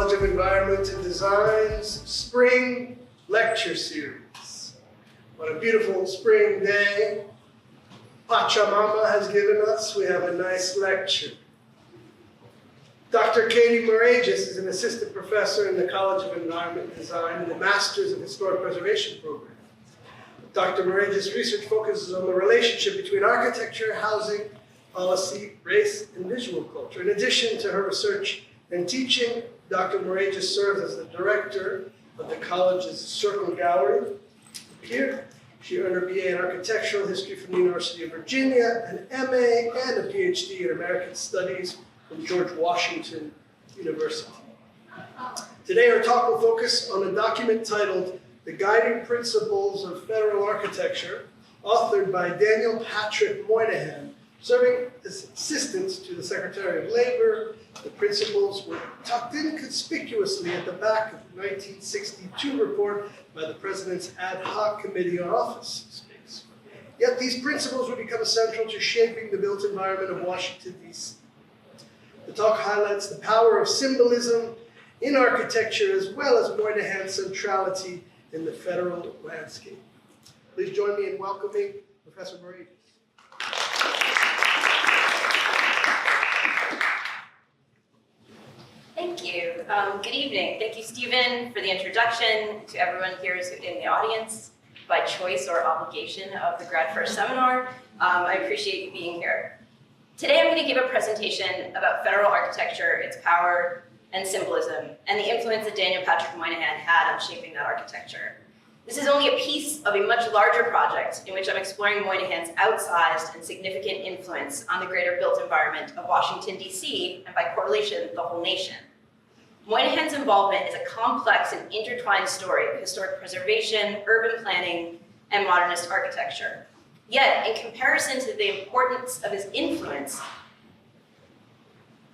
College of Environment and Design's Spring Lecture Series. What a beautiful spring day Pachamama has given us. We have a nice lecture. Dr. Katie Marages is an assistant professor in the College of Environment and Design in the Masters of Historic Preservation program. Dr. Marages' research focuses on the relationship between architecture, housing, policy, race, and visual culture. In addition to her research and teaching, Dr. Marages serves as the director of the college's Circle Gallery. Here, she earned her BA in Architectural History from the University of Virginia, an MA and a PhD in American Studies from George Washington University. Today, our talk will focus on a document titled The Guiding Principles of Federal Architecture, authored by Daniel Patrick Moynihan, serving as assistant to the Secretary of Labor. The principles were tucked in conspicuously at the back of the 1962 report by the President's Ad Hoc Committee on Office Space. Yet these principles would become essential to shaping the built environment of Washington, D.C. The talk highlights the power of symbolism in architecture as well as Moynihan's centrality in the federal landscape. Please join me in welcoming Professor Marages. Thank you. Good evening. Thank you, Stephen, for the introduction, to everyone here in the audience, by choice or obligation of the Grad First Seminar. I appreciate you being here. Today I'm going to give a presentation about federal architecture, its power and symbolism, and the influence that Daniel Patrick Moynihan had on shaping that architecture. This is only a piece of a much larger project in which I'm exploring Moynihan's outsized and significant influence on the greater built environment of Washington, D.C., and by correlation, the whole nation. Moynihan's involvement is a complex and intertwined story of historic preservation, urban planning, and modernist architecture. Yet, in comparison to the importance of his influence,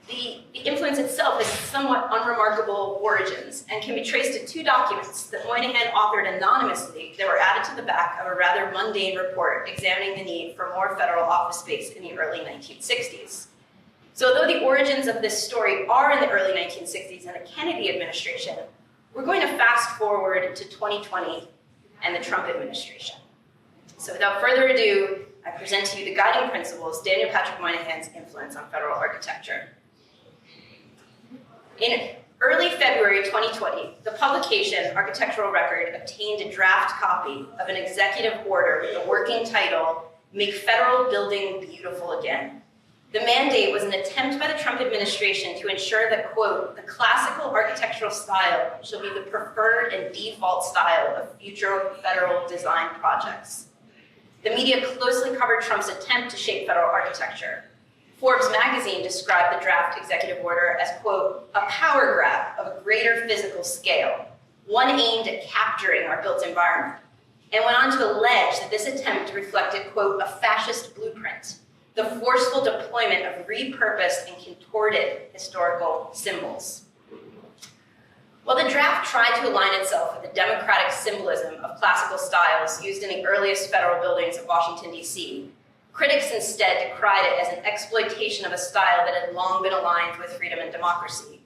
the influence itself has somewhat unremarkable origins and can be traced to two documents that Moynihan authored anonymously that were added to the back of a rather mundane report examining the need for more federal office space in the early 1960s. So although the origins of this story are in the early 1960s and the Kennedy administration, we're going to fast forward to 2020 and the Trump administration. So without further ado, I present to you the guiding principles, Daniel Patrick Moynihan's influence on federal architecture. In early February 2020, the publication Architectural Record obtained a draft copy of an executive order with the working title, Make Federal Building Beautiful Again. The mandate was an attempt by the Trump administration to ensure that, quote, the classical architectural style shall be the preferred and default style of future federal design projects. The media closely covered Trump's attempt to shape federal architecture. Forbes magazine described the draft executive order as, quote, a power grab of a greater physical scale, one aimed at capturing our built environment, and went on to allege that this attempt reflected, quote, a fascist blueprint, the forceful deployment of repurposed and contorted historical symbols. While the draft tried to align itself with the democratic symbolism of classical styles used in the earliest federal buildings of Washington, D.C., critics instead decried it as an exploitation of a style that had long been aligned with freedom and democracy.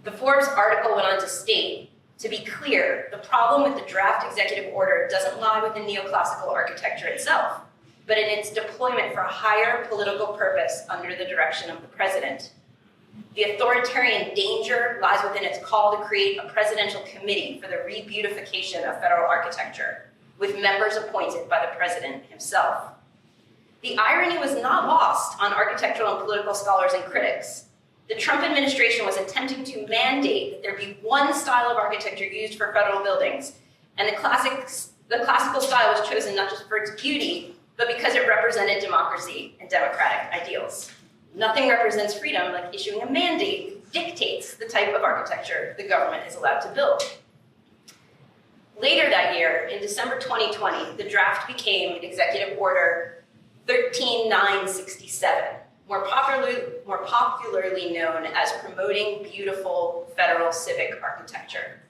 The Forbes article went on to state, to be clear, the problem with the draft executive order doesn't lie within neoclassical architecture itself, but in its deployment for a higher political purpose under the direction of the president. The authoritarian danger lies within its call to create a presidential committee for the rebeautification of federal architecture, with members appointed by the president himself. The irony was not lost on architectural and political scholars and critics. The Trump administration was attempting to mandate that there be one style of architecture used for federal buildings, and the classical style was chosen not just for its beauty, but because it represented democracy and democratic ideals. Nothing represents freedom like issuing a mandate that dictates the type of architecture the government is allowed to build. Later that year, in December 2020, the draft became Executive Order 13967, more popularly known as Promoting Beautiful Federal Civic Architecture.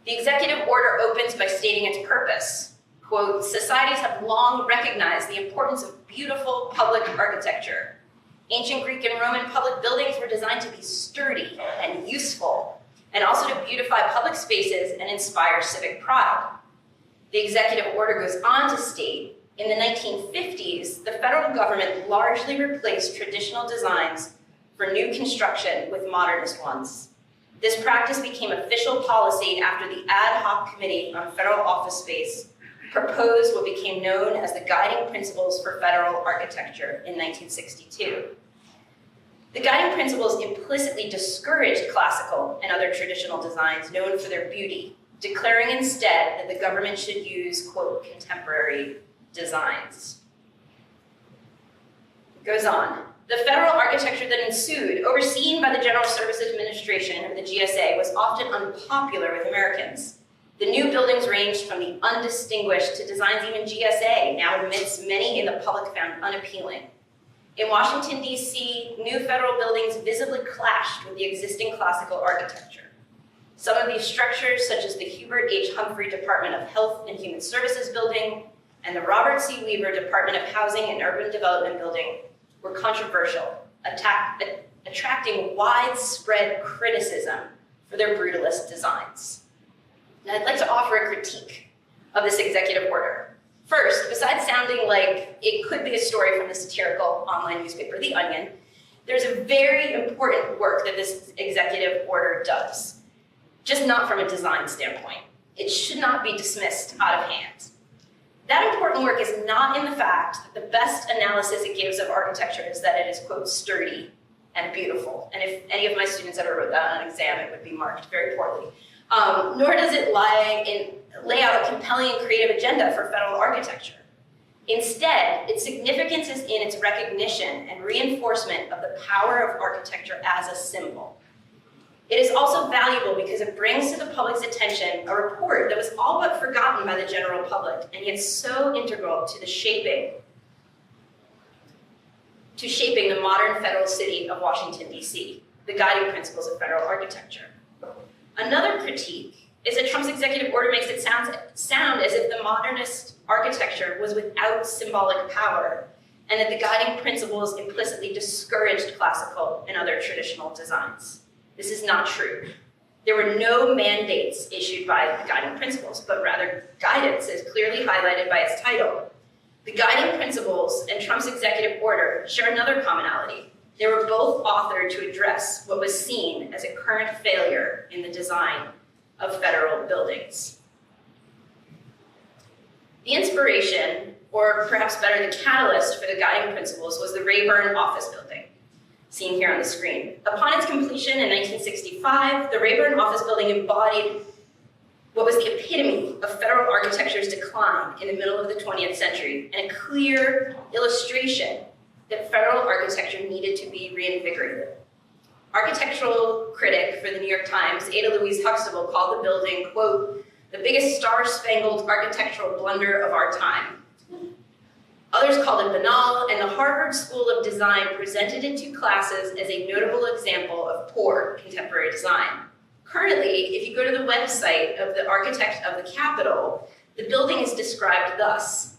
The executive order opens by stating its purpose. Quote, societies have long recognized the importance of beautiful public architecture. Ancient Greek and Roman public buildings were designed to be sturdy and useful, and also to beautify public spaces and inspire civic pride. The executive order goes on to state, in the 1950s, the federal government largely replaced traditional designs for new construction with modernist ones. This practice became official policy after the Ad Hoc Committee on Federal Office Space proposed what became known as the Guiding Principles for Federal Architecture in 1962. The guiding principles implicitly discouraged classical and other traditional designs known for their beauty, declaring instead that the government should use, quote, contemporary designs. It goes on. The federal architecture that ensued, overseen by the General Services Administration, or the GSA, was often unpopular with Americans. The new buildings ranged from the undistinguished to designs even GSA now admits many in the public found unappealing. In Washington, D.C., new federal buildings visibly clashed with the existing classical architecture. Some of these structures, such as the Hubert H. Humphrey Department of Health and Human Services building and the Robert C. Weaver Department of Housing and Urban Development building, were controversial, attracting widespread criticism for their brutalist designs. And I'd like to offer a critique of this executive order. First, besides sounding like it could be a story from the satirical online newspaper, The Onion, there's a very important work that this executive order does, just not from a design standpoint. It should not be dismissed out of hand. That important work is not in the fact that the best analysis it gives of architecture is that it is, quote, sturdy and beautiful. And if any of my students ever wrote that on an exam, it would be marked very poorly. Nor does it lay out a compelling and creative agenda for federal architecture. Instead, its significance is in its recognition and reinforcement of the power of architecture as a symbol. It is also valuable because it brings to the public's attention a report that was all but forgotten by the general public, and yet so integral to shaping the modern federal city of Washington, D.C., the guiding principles of federal architecture. Another critique is that Trump's executive order makes it sound as if the modernist architecture was without symbolic power, and that the guiding principles implicitly discouraged classical and other traditional designs. This is not true. There were no mandates issued by the guiding principles, but rather guidance, as clearly highlighted by its title. The guiding principles and Trump's executive order share another commonality. They were both authored to address what was seen as a current failure in the design of federal buildings. The inspiration, or perhaps better, the catalyst for the guiding principles was the Rayburn office building, seen here on the screen. Upon its completion in 1965, the Rayburn office building embodied what was the epitome of federal architecture's decline in the middle of the 20th century, and a clear illustration that federal architecture needed to be reinvigorated. Architectural critic for the New York Times, Ada Louise Huxtable, called the building, quote, the biggest star-spangled architectural blunder of our time. Others called it banal, and the Harvard School of Design presented it to classes as a notable example of poor contemporary design. Currently, if you go to the website of the architect of the Capitol, the building is described thus.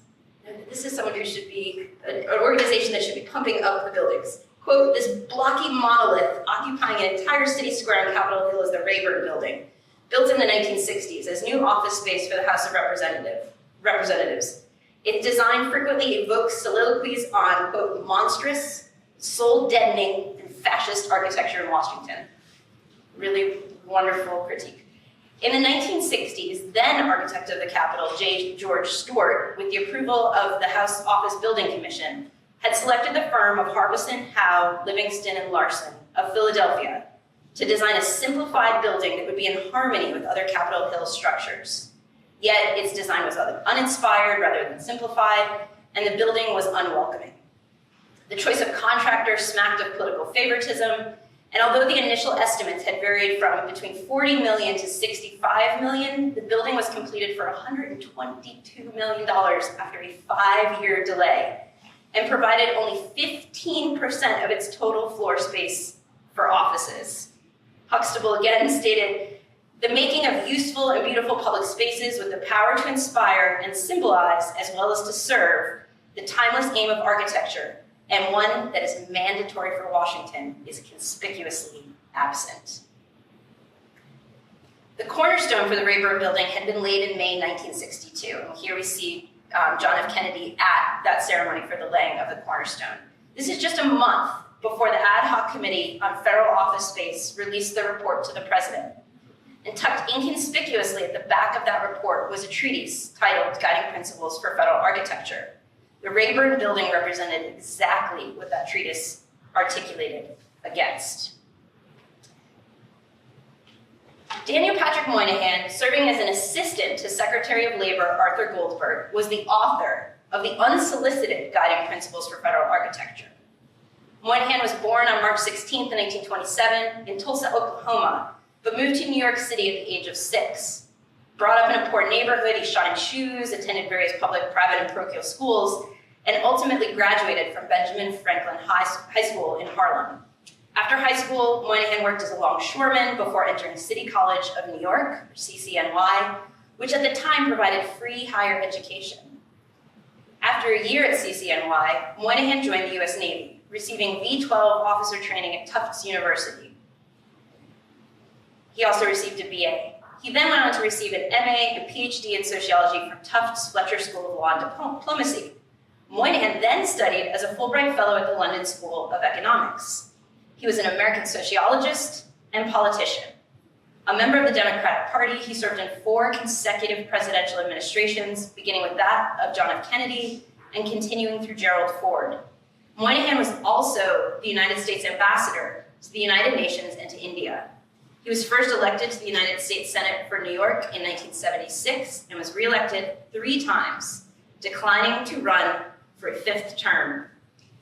This is someone who should be, an organization that should be pumping up the buildings. Quote, this blocky monolith occupying an entire city square on Capitol Hill is the Rayburn Building, built in the 1960s as new office space for the House of Representatives. Its design frequently evokes soliloquies on, quote, monstrous, soul-deadening, and fascist architecture in Washington. Really wonderful critique. In the 1960s, then architect of the Capitol, J. George Stewart, with the approval of the House Office Building Commission, had selected the firm of Harbison, Howe, Livingston, and Larson of Philadelphia to design a simplified building that would be in harmony with other Capitol Hill structures. Yet its design was uninspired rather than simplified, and the building was unwelcoming. The choice of contractor smacked of political favoritism, and although the initial estimates had varied from between $40 million to $65 million, the building was completed for $122 million after a 5-year delay, and provided only 15% of its total floor space for offices. Huxtable again stated, the making of useful and beautiful public spaces with the power to inspire and symbolize, as well as to serve, the timeless aim of architecture, and one that is mandatory for Washington, is conspicuously absent. The cornerstone for the Rayburn Building had been laid in May 1962, and here we see John F. Kennedy at that ceremony for the laying of the cornerstone. This is just a month before the Ad Hoc Committee on Federal Office Space released the report to the President. And tucked inconspicuously at the back of that report was a treatise titled Guiding Principles for Federal Architecture. The Rayburn Building represented exactly what that treatise articulated against. Daniel Patrick Moynihan, serving as an assistant to Secretary of Labor Arthur Goldberg, was the author of the unsolicited Guiding Principles for Federal Architecture. Moynihan was born on March 16, 1927, in Tulsa, Oklahoma, but moved to New York City at the age of 6. Brought up in a poor neighborhood, he shined shoes, attended various public, private, and parochial schools, and ultimately graduated from Benjamin Franklin High School in Harlem. After high school, Moynihan worked as a longshoreman before entering City College of New York, or CCNY, which at the time provided free higher education. After a year at CCNY, Moynihan joined the U.S. Navy, receiving V-12 officer training at Tufts University. He also received a BA. He then went on to receive an MA and PhD in sociology from Tufts Fletcher School of Law and Diplomacy. Moynihan then studied as a Fulbright Fellow at the London School of Economics. He was an American sociologist and politician. A member of the Democratic Party, he served in 4 consecutive presidential administrations, beginning with that of John F. Kennedy and continuing through Gerald Ford. Moynihan was also the United States ambassador to the United Nations and to India. He was first elected to the United States Senate for New York in 1976 and was reelected 3 times, declining to run for a 5th term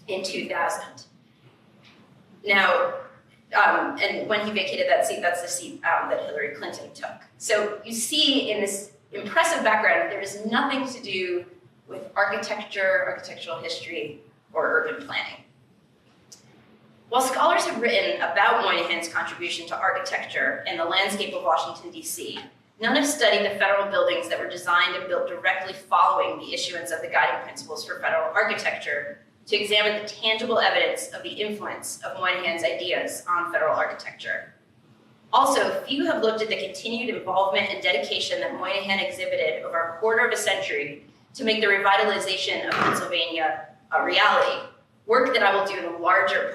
in 2000. Now, and when he vacated that seat, that's the seat that Hillary Clinton took. So you see in this impressive background, there is nothing to do with architecture, architectural history, or urban planning. While scholars have written about Moynihan's contribution to architecture and the landscape of Washington, D.C., none have studied the federal buildings that were designed and built directly following the issuance of the Guiding Principles for Federal Architecture to examine the tangible evidence of the influence of Moynihan's ideas on federal architecture. Also, few have looked at the continued involvement and dedication that Moynihan exhibited over a quarter of a century to make the revitalization of Pennsylvania a reality, work that I will do in the larger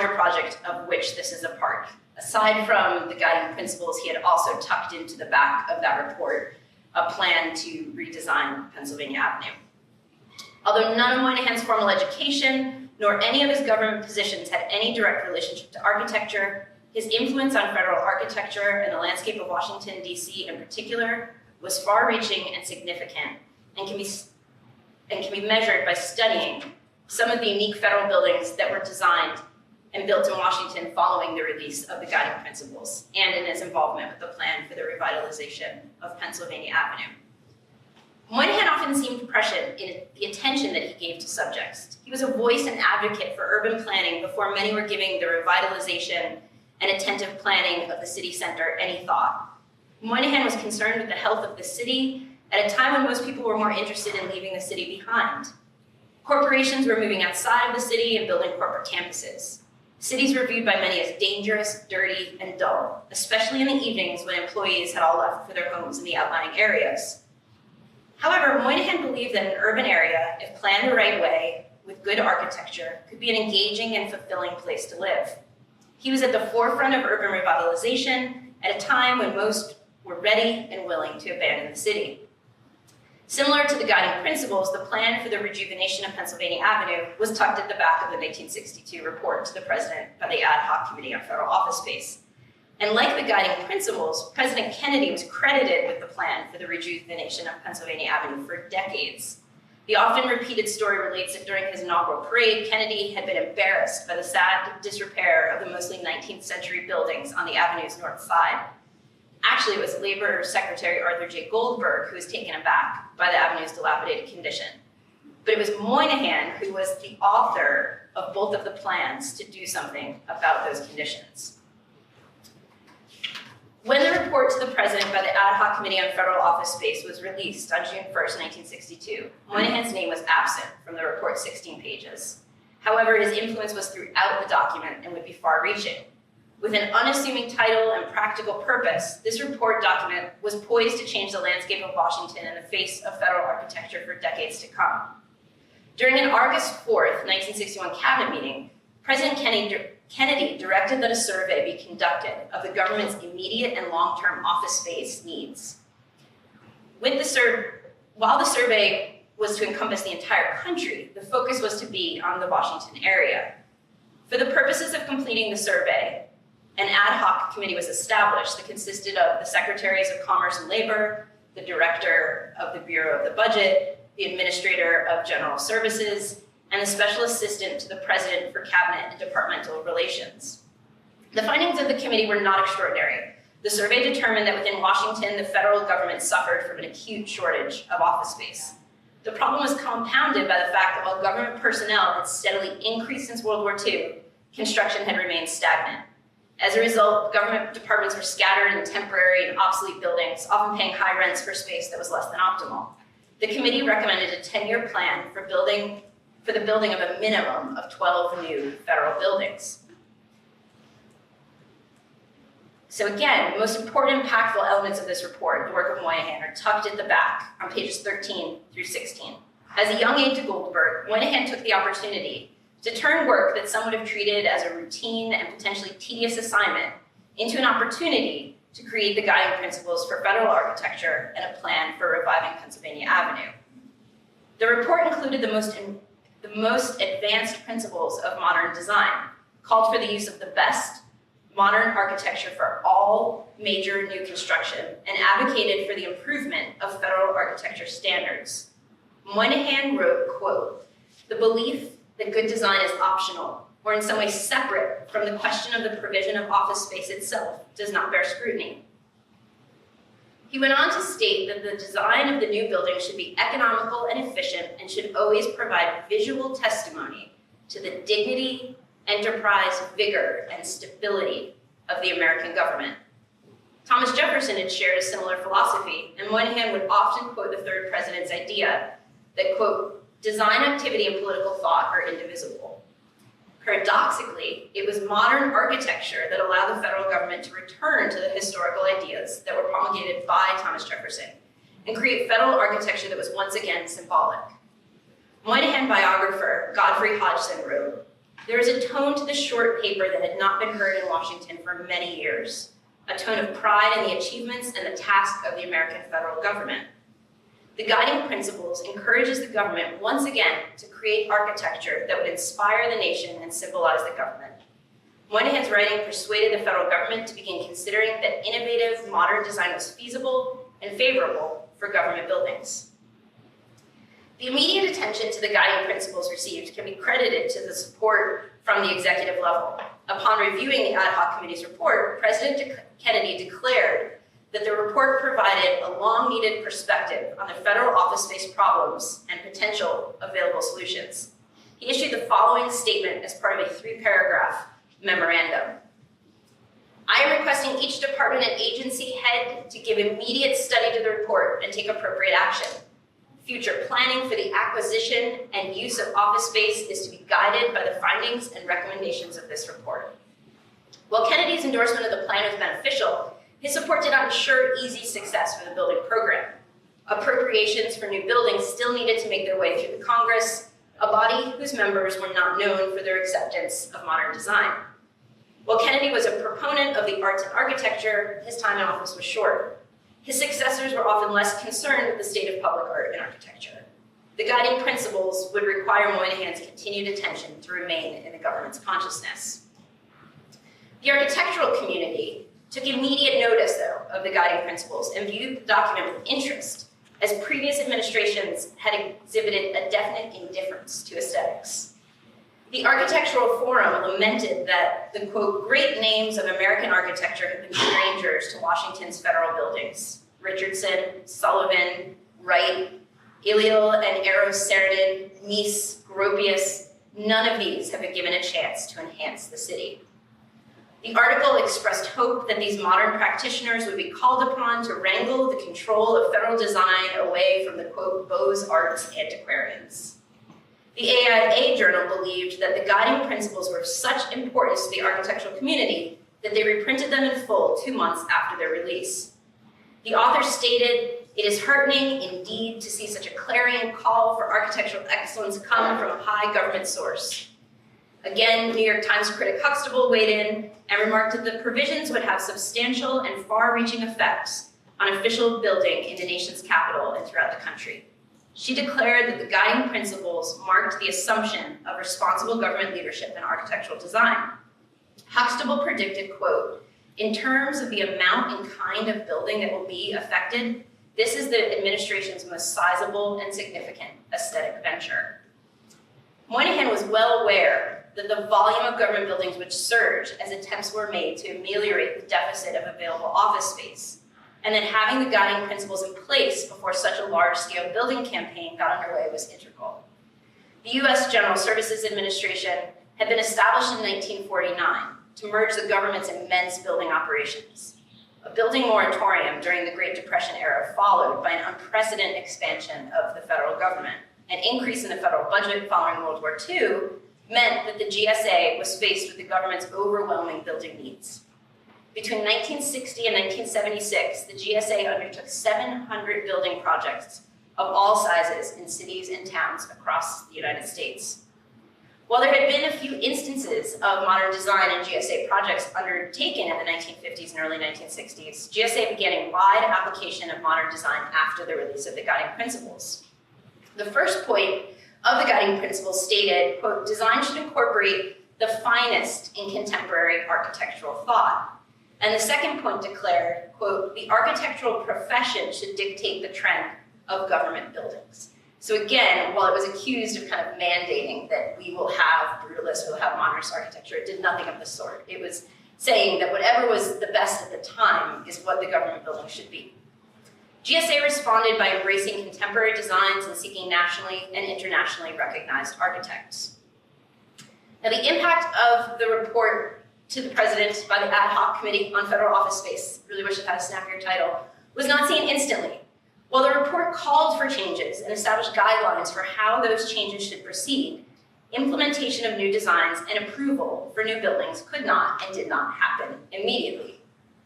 project of which this is a part. Aside from the guiding principles, he had also tucked into the back of that report a plan to redesign Pennsylvania Avenue. Although none of Moynihan's formal education nor any of his government positions had any direct relationship to architecture, his influence on federal architecture and the landscape of Washington, D.C. in particular was far-reaching and significant and can be measured by studying some of the unique federal buildings that were designed and built in Washington following the release of the Guiding Principles and in his involvement with the plan for the revitalization of Pennsylvania Avenue. Moynihan often seemed prescient in the attention that he gave to subjects. He was a voice and advocate for urban planning before many were giving the revitalization and attentive planning of the city center any thought. Moynihan was concerned with the health of the city at a time when most people were more interested in leaving the city behind. Corporations were moving outside of the city and building corporate campuses. Cities were viewed by many as dangerous, dirty, and dull, especially in the evenings when employees had all left for their homes in the outlying areas. However, Moynihan believed that an urban area, if planned the right way, with good architecture, could be an engaging and fulfilling place to live. He was at the forefront of urban revitalization at a time when most were ready and willing to abandon the city. Similar to the guiding principles, the plan for the rejuvenation of Pennsylvania Avenue was tucked at the back of the 1962 report to the President by the Ad Hoc Committee on Federal Office Space. And like the guiding principles, President Kennedy was credited with the plan for the rejuvenation of Pennsylvania Avenue for decades. The often repeated story relates that during his inaugural parade, Kennedy had been embarrassed by the sad disrepair of the mostly 19th century buildings on the avenue's north side. Actually, it was Labor Secretary Arthur J. Goldberg who was taken aback by the avenue's dilapidated condition. But it was Moynihan who was the author of both of the plans to do something about those conditions. When the report to the President by the Ad Hoc Committee on Federal Office Space was released on June 1st, 1962, Moynihan's name was absent from the report's 16 pages. However, his influence was throughout the document and would be far-reaching. With an unassuming title and practical purpose, this report document was poised to change the landscape of Washington in the face of federal architecture for decades to come. During an August 4th, 1961 cabinet meeting, President Kennedy directed that a survey be conducted of the government's immediate and long-term office space needs. While the survey was to encompass the entire country, the focus was to be on the Washington area. For the purposes of completing the survey, an ad hoc committee was established that consisted of the Secretaries of Commerce and Labor, the Director of the Bureau of the Budget, the Administrator of General Services, and the Special Assistant to the President for Cabinet and Departmental Relations. The findings of the committee were not extraordinary. The survey determined that within Washington, the federal government suffered from an acute shortage of office space. The problem was compounded by the fact that while government personnel had steadily increased since World War II, construction had remained stagnant. As a result, government departments were scattered in temporary and obsolete buildings, often paying high rents for space that was less than optimal. The committee recommended a 10-year plan for the building of a minimum of 12 new federal buildings. So again, the most important impactful elements of this report, the work of Moynihan, are tucked at the back on pages 13 through 16. As a young aide to Goldberg, Moynihan took the opportunity to turn work that some would have treated as a routine and potentially tedious assignment into an opportunity to create the guiding principles for federal architecture and a plan for reviving Pennsylvania Avenue. The report included the most advanced principles of modern design, called for the use of the best modern architecture for all major new construction, and advocated for the improvement of federal architecture standards. Moynihan wrote, quote, "The belief that good design is optional, or in some way separate from the question of the provision of office space itself, does not bear scrutiny." He went on to state that the design of the new building should be economical and efficient and should always provide visual testimony to the dignity, enterprise, vigor, and stability of the American government. Thomas Jefferson had shared a similar philosophy, and Moynihan would often quote the third president's idea that, quote, "Design, activity, and political thought are indivisible." Paradoxically, it was modern architecture that allowed the federal government to return to the historical ideas that were promulgated by Thomas Jefferson and create federal architecture that was once again symbolic. Moynihan biographer Godfrey Hodgson wrote, "There is a tone to the short paper that had not been heard in Washington for many years, a tone of pride in the achievements and the task of the American federal government. The guiding principles encourages the government once again to create architecture that would inspire the nation and symbolize the government." Moynihan's writing persuaded the federal government to begin considering that innovative modern design was feasible and favorable for government buildings. The immediate attention to the guiding principles received can be credited to the support from the executive level. Upon reviewing the ad hoc committee's report, President Kennedy declared that the report provided a long-needed perspective on the federal office space problems and potential available solutions. He issued the following statement as part of a 3-paragraph memorandum. "I am requesting each department and agency head to give immediate study to the report and take appropriate action. Future planning for the acquisition and use of office space is to be guided by the findings and recommendations of this report." While Kennedy's endorsement of the plan was beneficial, his support did not ensure easy success for the building program. Appropriations for new buildings still needed to make their way through the Congress, a body whose members were not known for their acceptance of modern design. While Kennedy was a proponent of the arts and architecture, his time in office was short. His successors were often less concerned with the state of public art and architecture. The guiding principles would require Moynihan's continued attention to remain in the government's consciousness. The architectural community took immediate notice, though, of the guiding principles and viewed the document with interest, as previous administrations had exhibited a definite indifference to aesthetics. The Architectural Forum lamented that the, quote, "great names of American architecture have been strangers to Washington's federal buildings. Richardson, Sullivan, Wright, Iliel and Eros Saarinen, Mies, Gropius, none of these have been given a chance to enhance the city." The article expressed hope that these modern practitioners would be called upon to wrangle the control of federal design away from the, quote, "beaux-arts antiquarians." The AIA Journal believed that the guiding principles were of such importance to the architectural community that they reprinted them in full 2 months after their release. The author stated, "It is heartening indeed to see such a clarion call for architectural excellence come from a high government source." Again, New York Times critic Huxtable weighed in and remarked that the provisions would have substantial and far-reaching effects on official building in the nation's capital and throughout the country. She declared that the guiding principles marked the assumption of responsible government leadership in architectural design. Huxtable predicted, quote, "In terms of the amount and kind of building that will be affected, this is the administration's most sizable and significant aesthetic venture." Moynihan was well aware that the volume of government buildings would surge as attempts were made to ameliorate the deficit of available office space, and that having the guiding principles in place before such a large-scale building campaign got underway was integral. The U.S. General Services Administration had been established in 1949 to merge the government's immense building operations. A building moratorium during the Great Depression era, followed by an unprecedented expansion of the federal government. An increase in the federal budget following World War II meant that the GSA was faced with the government's overwhelming building needs. Between 1960 and 1976, the GSA undertook 700 building projects of all sizes in cities and towns across the United States. While there had been a few instances of modern design and GSA projects undertaken in the 1950s and early 1960s, GSA began a wide application of modern design after the release of the guiding principles. The first point of the guiding principles stated, quote, "Design should incorporate the finest in contemporary architectural thought." And the second point declared, quote, "The architectural profession should dictate the trend of government buildings." So again, while it was accused of kind of mandating that we will have brutalist, we will have modernist architecture, it did nothing of the sort. It was saying that whatever was the best at the time is what the government building should be. GSA responded by embracing contemporary designs and seeking nationally and internationally recognized architects. Now, the impact of the report to the president by the Ad Hoc Committee on Federal Office Space, really wish it had a snappier title, was not seen instantly. While the report called for changes and established guidelines for how those changes should proceed, implementation of new designs and approval for new buildings could not and did not happen immediately.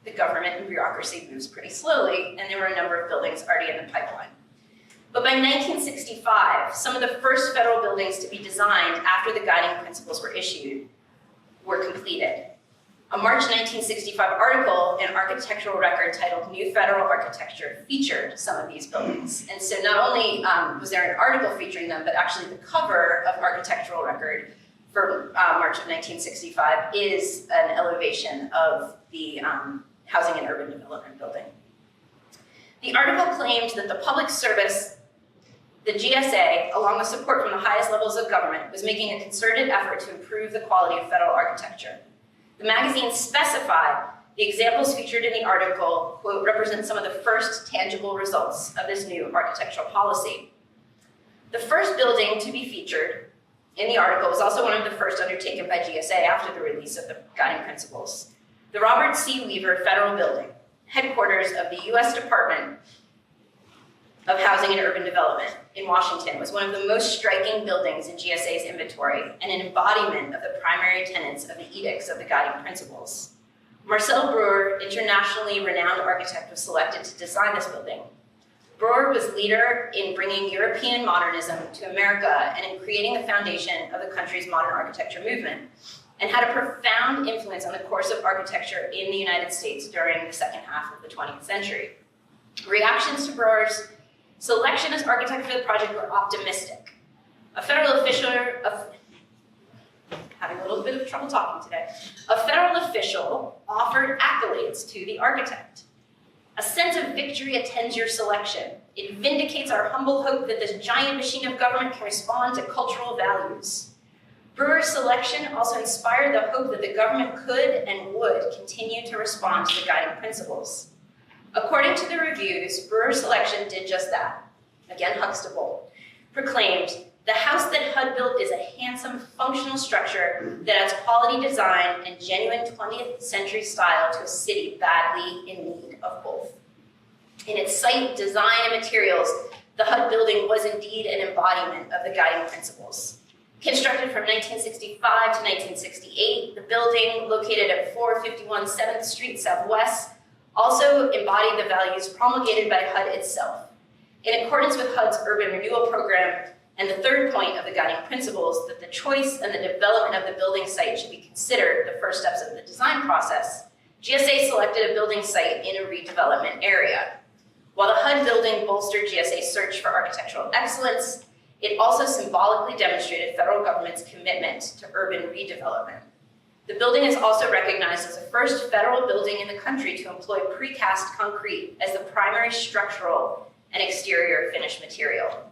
The government and bureaucracy moves pretty slowly, and there were a number of buildings already in the pipeline. But by 1965, some of the first federal buildings to be designed after the guiding principles were issued were completed. A March 1965 article in Architectural Record titled "New Federal Architecture" featured some of these buildings. And so not only was there an article featuring them, but actually the cover of Architectural Record for March of 1965 is an elevation of the Housing and Urban Development building. The article claimed that the public service, the GSA, along with support from the highest levels of government, was making a concerted effort to improve the quality of federal architecture. The magazine specified the examples featured in the article, quote, "represent some of the first tangible results of this new architectural policy." The first building to be featured in the article was also one of the first undertaken by GSA after the release of the guiding principles. The Robert C. Weaver Federal Building, headquarters of the U.S. Department of Housing and Urban Development in Washington, was one of the most striking buildings in GSA's inventory and an embodiment of the primary tenets of the edicts of the guiding principles. Marcel Breuer, internationally renowned architect, was selected to design this building. Breuer was leader in bringing European modernism to America and in creating the foundation of the country's modern architecture movement, and had a profound influence on the course of architecture in the United States during the second half of the 20th century. Reactions to Breuer's selection as architect for the project were optimistic. A federal official, having a little bit of trouble talking today, a federal official offered accolades to the architect. "A sense of victory attends your selection. It vindicates our humble hope that this giant machine of government can respond to cultural values." Brewer's selection also inspired the hope that the government could and would continue to respond to the guiding principles. According to the reviews, Brewer's selection did just that. Again, Huxtable proclaimed, "The house that HUD built is a handsome, functional structure that adds quality design and genuine 20th century style to a city badly in need of both." In its site, design, and materials, the HUD building was indeed an embodiment of the guiding principles. Constructed from 1965 to 1968, the building, located at 451 7th Street Southwest, also embodied the values promulgated by HUD itself. In accordance with HUD's urban renewal program and the third point of the guiding principles, that the choice and the development of the building site should be considered the first steps of the design process, GSA selected a building site in a redevelopment area. While the HUD building bolstered GSA's search for architectural excellence, it also symbolically demonstrated federal government's commitment to urban redevelopment. The building is also recognized as the first federal building in the country to employ precast concrete as the primary structural and exterior finish material.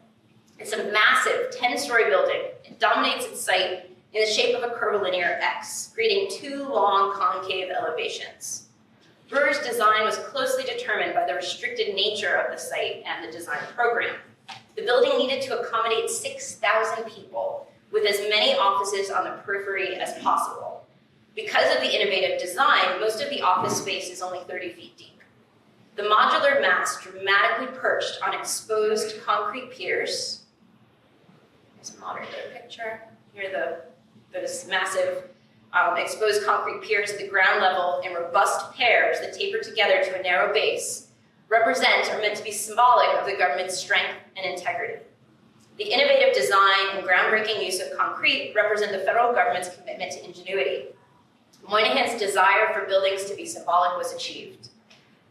It's a massive 10-story building. It dominates its site in the shape of a curvilinear X, creating two long concave elevations. Brewer's design was closely determined by the restricted nature of the site and the design program. The building needed to accommodate 6,000 people, with as many offices on the periphery as possible. Because of the innovative design, most of the office space is only 30 feet deep. The modular mass dramatically perched on exposed concrete piers. Here's a modern day picture. Here are those massive exposed concrete piers at the ground level in robust pairs that taper together to a narrow base, represent or meant to be symbolic of the government's strength and integrity. The innovative design and groundbreaking use of concrete represent the federal government's commitment to ingenuity. Moynihan's desire for buildings to be symbolic was achieved.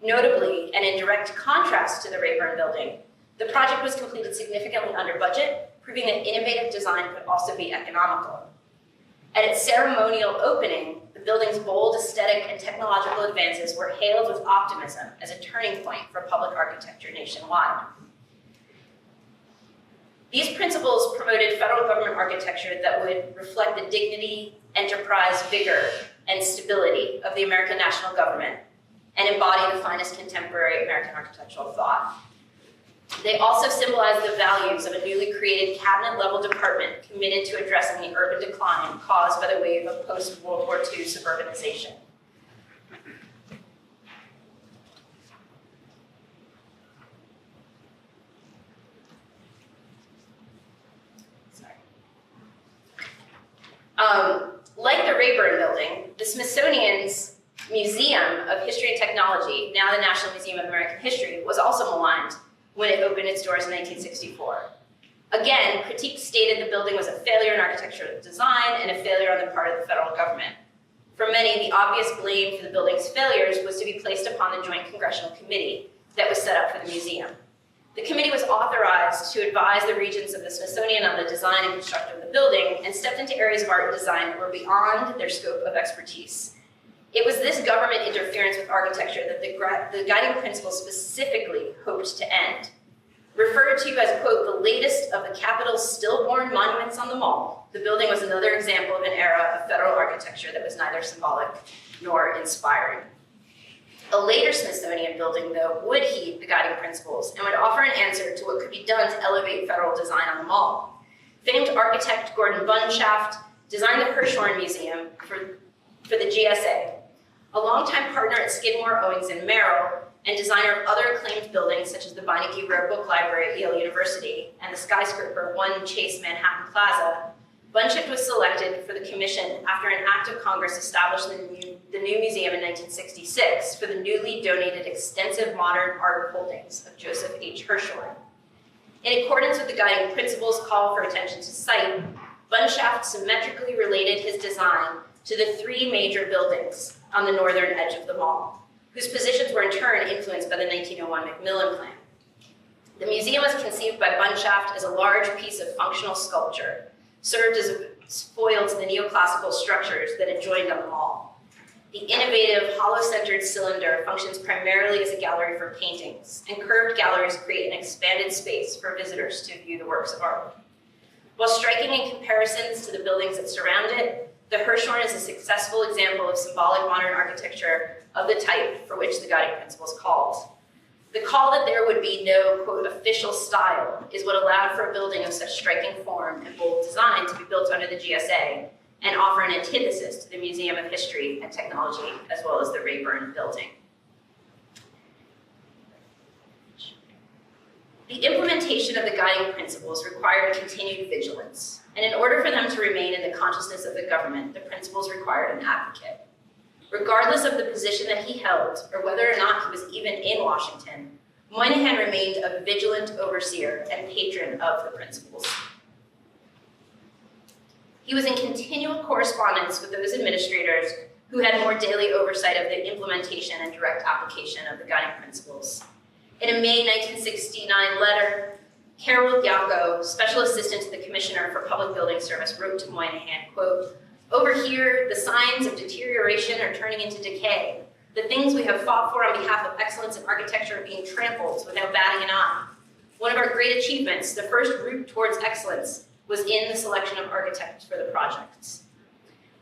Notably, and in direct contrast to the Rayburn building, the project was completed significantly under budget, proving that innovative design could also be economical. At its ceremonial opening, the building's bold aesthetic and technological advances were hailed with optimism as a turning point for public architecture nationwide. These principles promoted federal government architecture that would reflect the dignity, enterprise, vigor, and stability of the American national government and embody the finest contemporary American architectural thought. They also symbolize the values of a newly created cabinet-level department committed to addressing the urban decline caused by the wave of post-World War II suburbanization. Like the Rayburn building, the Smithsonian's Museum of History and Technology, now the National Museum of American History, was also maligned when it opened its doors in 1964. Again, critiques stated the building was a failure in architectural design and a failure on the part of the federal government. For many, the obvious blame for the building's failures was to be placed upon the Joint Congressional Committee that was set up for the museum. The committee was authorized to advise the regents of the Smithsonian on the design and construction of the building and stepped into areas of art and design that were beyond their scope of expertise. It was this government interference with architecture that the guiding principles specifically hoped to end. Referred to as, quote, the latest of the Capitol's stillborn monuments on the Mall, the building was another example of an era of federal architecture that was neither symbolic nor inspiring. A later Smithsonian building, though, would heed the guiding principles and would offer an answer to what could be done to elevate federal design on the Mall. Famed architect Gordon Bunshaft designed the Hirshhorn Museum for the GSA. A longtime partner at Skidmore, Owings & Merrill, and designer of other acclaimed buildings such as the Beinecke Rare Book Library at Yale University and the skyscraper 1 Chase Manhattan Plaza, Bunshaft was selected for the commission after an act of Congress established the new museum in 1966 for the newly donated extensive modern art holdings of Joseph H. Hirshhorn. In accordance with the guiding principles call for attention to site, Bunshaft symmetrically related his design to the three major buildings on the northern edge of the mall, whose positions were in turn influenced by the 1901 Macmillan Plan. The museum was conceived by Bunshaft as a large piece of functional sculpture, served as a foil to the neoclassical structures that adjoined on the mall. The innovative, hollow-centered cylinder functions primarily as a gallery for paintings, and curved galleries create an expanded space for visitors to view the works of art. While striking in comparisons to the buildings that surround it, the Hirshhorn is a successful example of symbolic modern architecture of the type for which the guiding principles called. The call that there would be no, quote, official style is what allowed for a building of such striking form and bold design to be built under the GSA and offer an antithesis to the Museum of History and Technology, as well as the Rayburn building. The implementation of the guiding principles required continued vigilance. And in order for them to remain in the consciousness of the government, the principals required an advocate. Regardless of the position that he held, or whether or not he was even in Washington, Moynihan remained a vigilant overseer and patron of the principals. He was in continual correspondence with those administrators who had more daily oversight of the implementation and direct application of the guiding principles. In a May 1969 letter, Harold Yako, special assistant to the Commissioner for Public Building Service, wrote to Moynihan, quote, "Over here, the signs of deterioration are turning into decay. The things we have fought for on behalf of excellence in architecture are being trampled without batting an eye. One of our great achievements, the first route towards excellence, was in the selection of architects for the projects."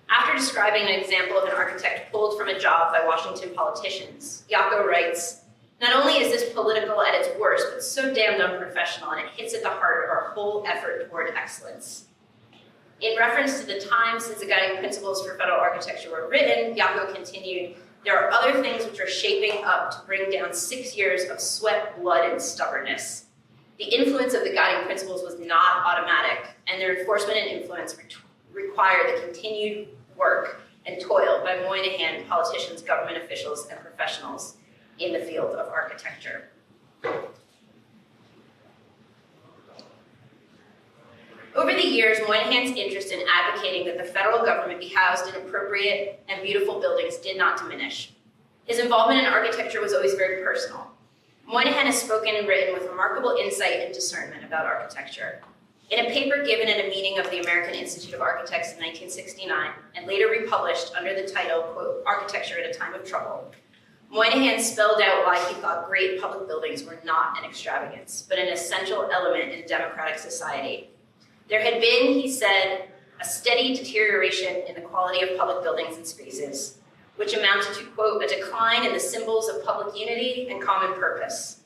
After describing an example of an architect pulled from a job by Washington politicians, Yako writes, "Not only is this political at its worst, but so damned unprofessional, and it hits at the heart of our whole effort toward excellence." In reference to the time since the guiding principles for federal architecture were written, Yako continued, "There are other things which are shaping up to bring down 6 years of sweat, blood, and stubbornness. The influence of the guiding principles was not automatic, and their enforcement and influence required the continued work and toil by Moynihan, politicians, government officials, and professionals in the field of architecture." Over the years, Moynihan's interest in advocating that the federal government be housed in appropriate and beautiful buildings did not diminish. His involvement in architecture was always very personal. Moynihan has spoken and written with remarkable insight and discernment about architecture. In a paper given at a meeting of the American Institute of Architects in 1969, and later republished under the title, quote, "Architecture at a Time of Trouble," Moynihan spelled out why he thought great public buildings were not an extravagance, but an essential element in a democratic society. There had been, he said, a steady deterioration in the quality of public buildings and spaces, which amounted to, quote, "a decline in the symbols of public unity and common purpose."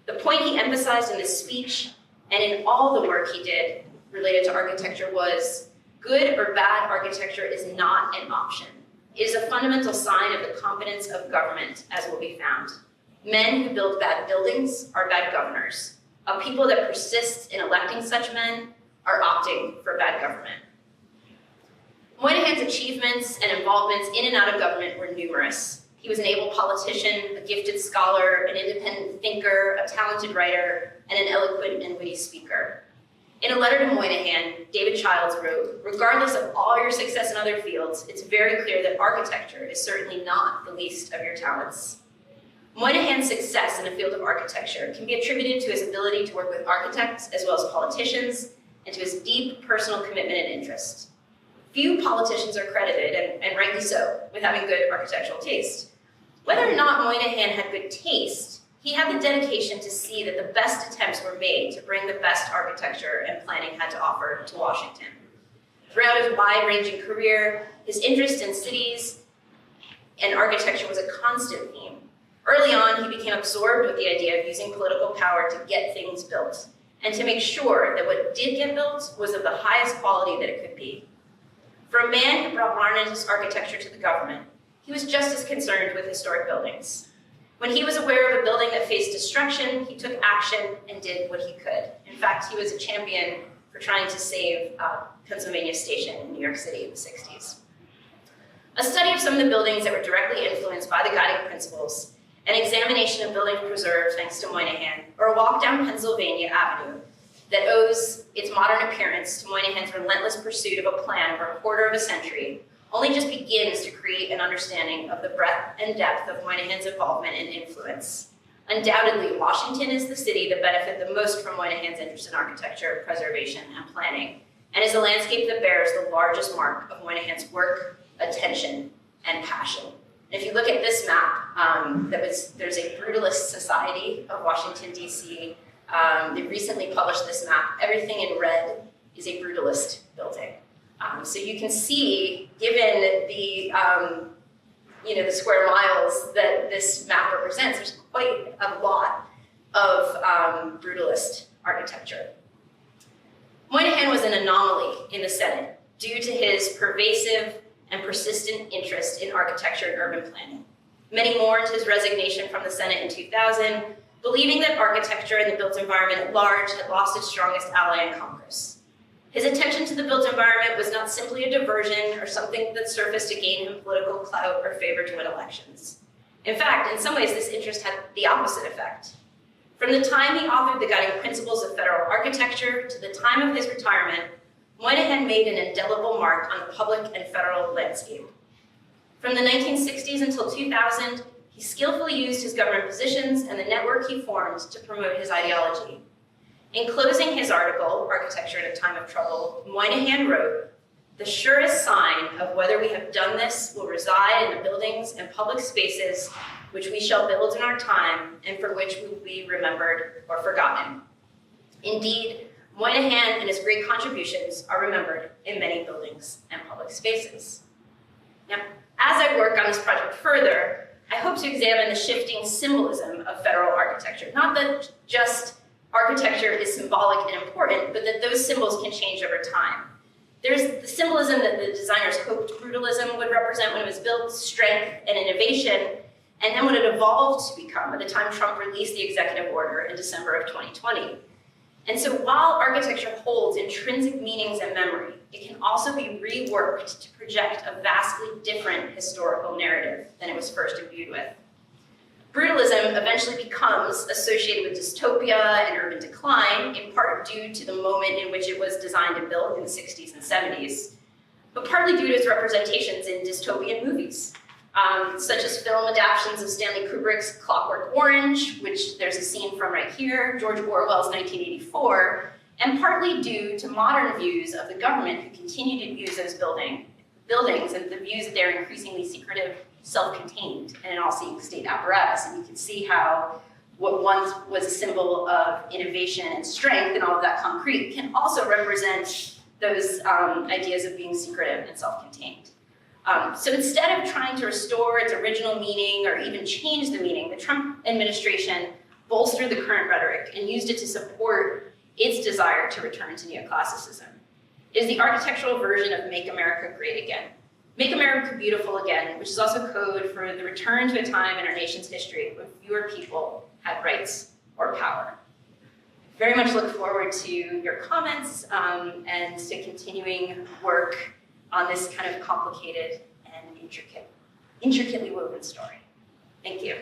The point he emphasized in this speech and in all the work he did related to architecture was, good or bad architecture is not an option. It is a fundamental sign of the competence of government, as will be found. Men who build bad buildings are bad governors. A people that persist in electing such men are opting for bad government. Moynihan's achievements and involvements in and out of government were numerous. He was an able politician, a gifted scholar, an independent thinker, a talented writer, and an eloquent and witty speaker. In a letter to Moynihan, David Childs wrote, "Regardless of all your success in other fields, it's very clear that architecture is certainly not the least of your talents." Moynihan's success in the field of architecture can be attributed to his ability to work with architects as well as politicians, and to his deep personal commitment and interest. Few politicians are credited, and rightly so, with having good architectural taste. Whether or not Moynihan had good taste, he had the dedication to see that the best attempts were made to bring the best architecture and planning had to offer to Washington. Throughout his wide-ranging career, his interest in cities and architecture was a constant theme. Early on, he became absorbed with the idea of using political power to get things built, and to make sure that what did get built was of the highest quality that it could be. For a man who brought modernist architecture to the government, he was just as concerned with historic buildings. When he was aware of a building that faced destruction, he took action and did what he could. In fact, he was a champion for trying to save Pennsylvania Station in New York City in the 60s. A study of some of the buildings that were directly influenced by the guiding principles, an examination of buildings preserved thanks to Moynihan, or a walk down Pennsylvania Avenue that owes its modern appearance to Moynihan's relentless pursuit of a plan over a quarter of a century, only just begins to create an understanding of the breadth and depth of Moynihan's involvement and influence. Undoubtedly, Washington is the city that benefited the most from Moynihan's interest in architecture, preservation, and planning, and is the landscape that bears the largest mark of Moynihan's work, attention, and passion. If you look at this map, there's a brutalist society of Washington, D.C. They recently published this map. Everything in red is a brutalist building. So you can see, given the the square miles that this map represents, there's quite a lot of brutalist architecture. Moynihan was an anomaly in the Senate due to his pervasive and persistent interest in architecture and urban planning. Many mourned his resignation from the Senate in 2000, believing that architecture and the built environment at large had lost its strongest ally in Congress. His attention to the built environment was not simply a diversion or something that surfaced to gain him political clout or favor to win elections. In fact, in some ways, this interest had the opposite effect. From the time he authored the guiding principles of federal architecture to the time of his retirement, Moynihan made an indelible mark on the public and federal landscape. From the 1960s until 2000, he skillfully used his government positions and the network he formed to promote his ideology. In closing his article, Architecture in a Time of Trouble, Moynihan wrote, "The surest sign of whether we have done this will reside in the buildings and public spaces which we shall build in our time and for which we will be remembered or forgotten." Indeed, Moynihan and his great contributions are remembered in many buildings and public spaces. Now, as I work on this project further, I hope to examine the shifting symbolism of federal architecture. Not that just architecture is symbolic and important, but that those symbols can change over time. There's the symbolism that the designers hoped brutalism would represent when it was built, strength and innovation, and then what it evolved to become by the time Trump released the executive order in December of 2020. And so while architecture holds intrinsic meanings and memory, it can also be reworked to project a vastly different historical narrative than it was first imbued with. Brutalism eventually becomes associated with dystopia and urban decline, in part due to the moment in which it was designed and built in the 60s and 70s, but partly due to its representations in dystopian movies, such as film adaptations of Stanley Kubrick's Clockwork Orange, which there's a scene from right here, George Orwell's 1984, and partly due to modern views of the government who continue to use those buildings and the views that they're increasingly secretive, self-contained, and an all-seeing state apparatus. And you can see how what once was a symbol of innovation and strength and all of that concrete can also represent those ideas of being secretive and self-contained. So instead of trying to restore its original meaning or even change the meaning, the Trump administration bolstered the current rhetoric and used it to support its desire to return to neoclassicism. It is the architectural version of Make America Great Again. Make America Beautiful Again, which is also code for the return to a time in our nation's history when fewer people had rights or power. Very much look forward to your comments and to continuing work on this kind of complicated and intricately woven story. Thank you.